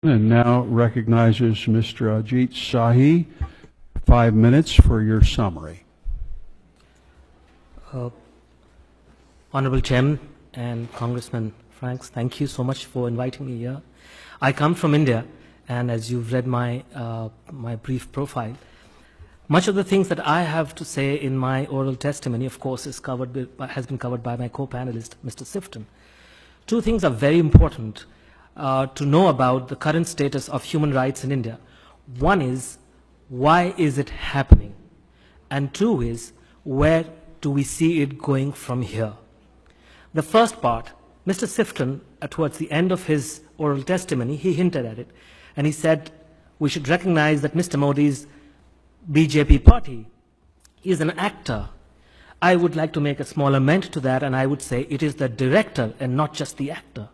And now recognizes Mr. Ajit Sahi. 5 minutes for your summary. Honorable Chairman and Congressman Franks, thank you so much for inviting me here. I come from India, and as you've read my brief profile, much of the things that I have to say in my oral testimony, of course, has been covered by my co-panelist, Mr. Sifton. Two things are very important to know about the current status of human rights in India. One is, why is it happening? And two is, where do we see it going from here? The first part, Mr. Sifton, towards the end of his oral testimony, he hinted at it, and he said we should recognize that Mr. Modi's BJP party is an actor. I would like to make a small amendment to that, and I would say it is the director and not just the actor.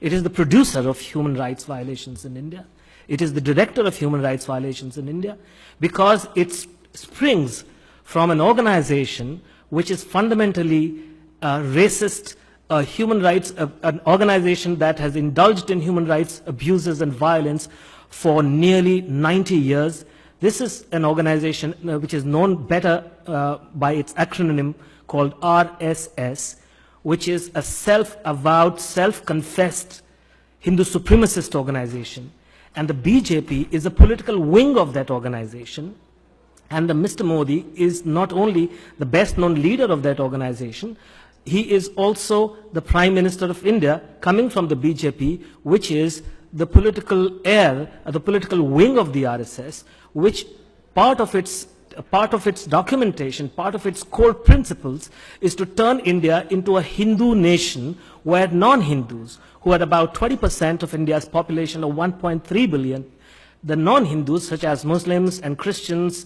It is the producer of human rights violations in India. It is the director of human rights violations in India because it springs from an organization which is fundamentally racist, an organization that has indulged in human rights abuses and violence for nearly 90 years. This is an organization which is known better by its acronym called RSS, which is a self-avowed, self-confessed Hindu supremacist organization. And the BJP is a political wing of that organization. And Mr. Modi is not only the best-known leader of that organization, he is also the Prime Minister of India, coming from the BJP, which is the political heir, the political wing of the RSS, which part of its documentation, part of its core principles is to turn India into a Hindu nation where non-Hindus, who are about 20% of India's population of 1.3 billion, the non-Hindus such as Muslims and Christians,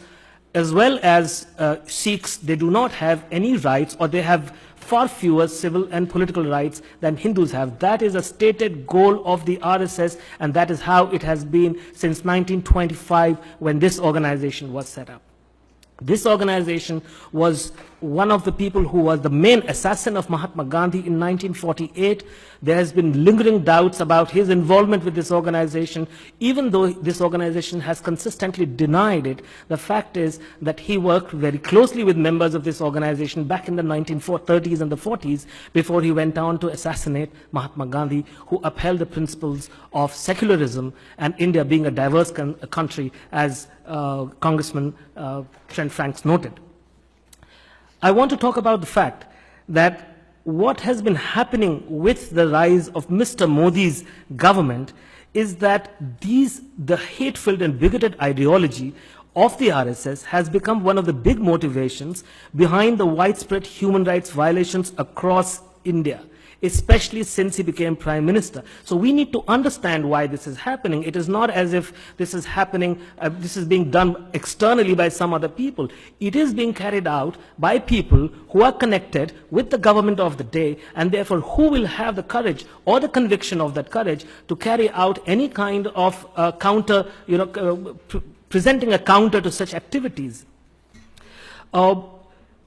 as well as Sikhs, they do not have any rights, or they have far fewer civil and political rights than Hindus have. That is a stated goal of the RSS, and that is how it has been since 1925 when this organization was set up. This organization was one of the people who was the main assassin of Mahatma Gandhi in 1948. There has been lingering doubts about his involvement with this organization. Even though this organization has consistently denied it, the fact is that he worked very closely with members of this organization back in the 1930s and the 40s before he went on to assassinate Mahatma Gandhi, who upheld the principles of secularism and India being a diverse country, as Congressman Trent Franks noted. I want to talk about the fact that what has been happening with the rise of Mr. Modi's government is that the hate-filled and bigoted ideology of the RSS has become one of the big motivations behind the widespread human rights violations across India, especially since he became Prime Minister. So we need to understand why this is happening. It is not as if this is happening, this is being done externally by some other people. It is being carried out by people who are connected with the government of the day, and therefore who will have the courage or the conviction of that courage to carry out any kind of counter, presenting a counter to such activities.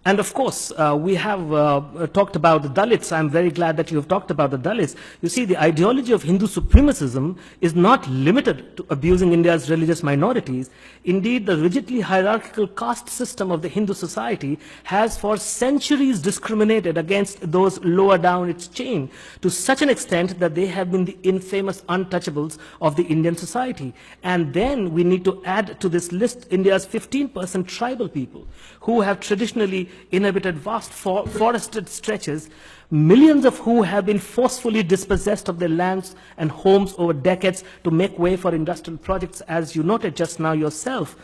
And of course, we have talked about the Dalits. I'm very glad that you have talked about the Dalits. You see, the ideology of Hindu supremacism is not limited to abusing India's religious minorities. Indeed, the rigidly hierarchical caste system of the Hindu society has for centuries discriminated against those lower down its chain, to such an extent that they have been the infamous untouchables of the Indian society. And then we need to add to this list India's 15% tribal people, who have traditionally inhabited vast forested stretches, millions of who have been forcefully dispossessed of their lands and homes over decades to make way for industrial projects, as you noted just now yourself.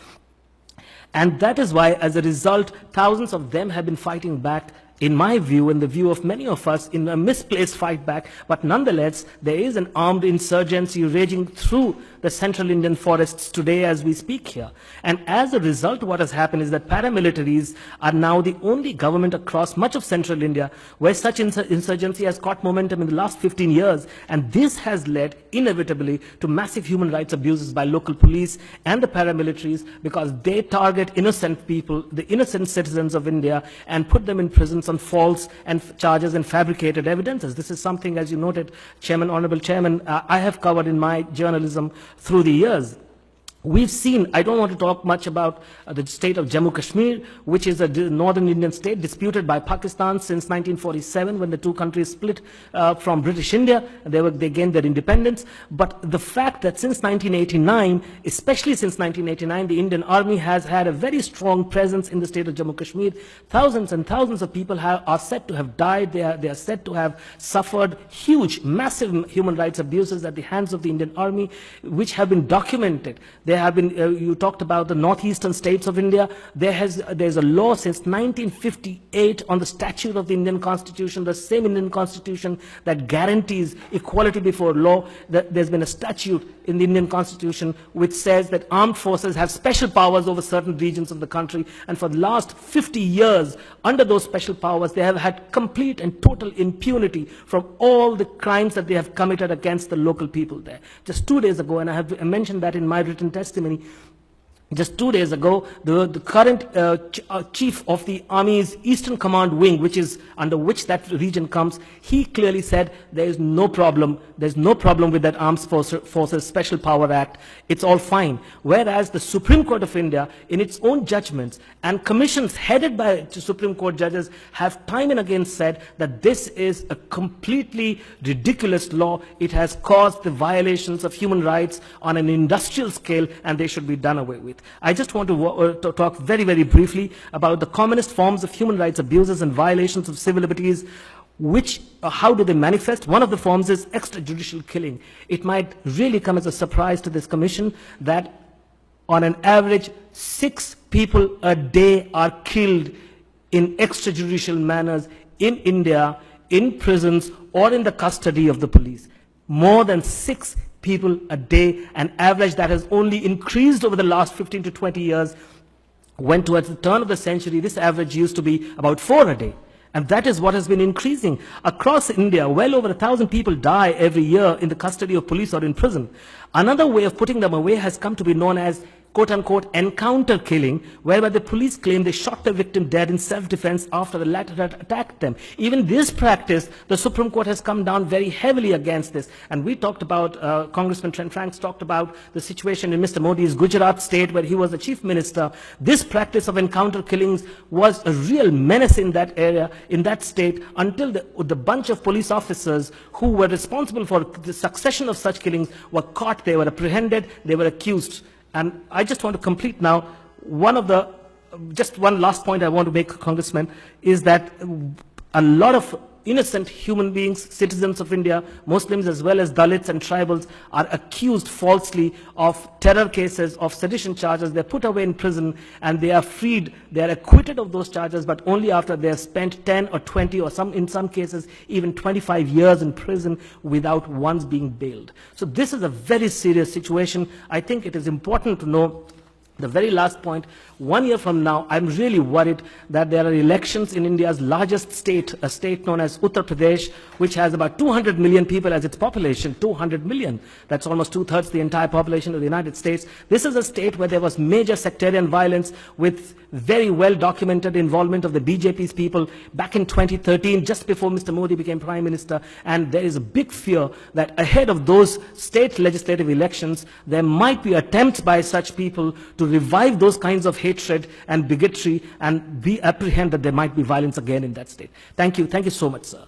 And that is why, as a result, thousands of them have been fighting back, in my view, in the view of many of us, in a misplaced fight back. But nonetheless, there is an armed insurgency raging through the central Indian forests today as we speak here. And as a result, what has happened is that paramilitaries are now the only government across much of central India where such insurgency has caught momentum in the last 15 years. And this has led, inevitably, to massive human rights abuses by local police and the paramilitaries, because they target innocent people, the innocent citizens of India, and put them in prisons allegations on false and charges and fabricated evidences. This is something, as you noted, Chairman, Honorable Chairman, I have covered in my journalism through the years. We've seen, I don't want to talk much about the state of Jammu Kashmir, which is a northern Indian state disputed by Pakistan since 1947 when the two countries split from British India. They gained their independence. But the fact that since 1989, especially since 1989, the Indian Army has had a very strong presence in the state of Jammu Kashmir. Thousands and thousands of people are said to have died. They are said to have suffered huge, massive human rights abuses at the hands of the Indian Army, which have been documented. There have been, you talked about the northeastern states of India. There's a law since 1958 on the statute of the Indian Constitution, the same Indian Constitution that guarantees equality before law. There's been a statute in the Indian Constitution which says that armed forces have special powers over certain regions of the country. And for the last 50 years, under those special powers, they have had complete and total impunity from all the crimes that they have committed against the local people there. Just 2 days ago, and I have mentioned that in my written testimony, just 2 days ago, the current chief of the Army's Eastern Command Wing, which is under which that region comes, he clearly said there is no problem. There's no problem with that Armed Forces Special Power Act. It's all fine. Whereas the Supreme Court of India, in its own judgments and commissions headed by Supreme Court judges, have time and again said that this is a completely ridiculous law. It has caused the violations of human rights on an industrial scale, and they should be done away with. I just want to talk very, very briefly about the commonest forms of human rights abuses and violations of civil liberties. How do they manifest? One of the forms is extrajudicial killing. It might really come as a surprise to this commission that on an average 6 people a day are killed in extrajudicial manners in India, in prisons or in the custody of the police. More than 6 people a day, an average that has only increased over the last 15 to 20 years. When towards the turn of the century, this average used to be about 4 a day. And that is what has been increasing. Across India, well over 1,000 people die every year in the custody of police or in prison. Another way of putting them away has come to be known as quote-unquote encounter killing, whereby the police claim they shot the victim dead in self-defense after the latter had attacked them. Even this practice, the Supreme Court has come down very heavily against this. And we talked about, Congressman Trent Franks talked about the situation in Mr. Modi's Gujarat state where he was the chief minister. This practice of encounter killings was a real menace in that area, in that state, until the bunch of police officers who were responsible for the succession of such killings were caught, they were apprehended, they were accused. And I just want to complete now, just one last point I want to make, Congressman, is that a lot of innocent human beings, citizens of India, Muslims as well as Dalits and tribals, are accused falsely of terror cases, of sedition charges. They're put away in prison and they are freed. They are acquitted of those charges, but only after they have spent 10 or 20 or in some cases even 25 years in prison without once being bailed. So this is a very serious situation. I think it is important to know. The very last point, 1 year from now, I'm really worried that there are elections in India's largest state, a state known as Uttar Pradesh, which has about 200 million people as its population, 200 million. That's almost 2/3 the entire population of the United States. This is a state where there was major sectarian violence with very well documented involvement of the BJP's people back in 2013, just before Mr. Modi became Prime Minister. And there is a big fear that ahead of those state legislative elections, there might be attempts by such people to revive those kinds of hatred and bigotry and apprehend that there might be violence again in that state. Thank you. Thank you so much, sir.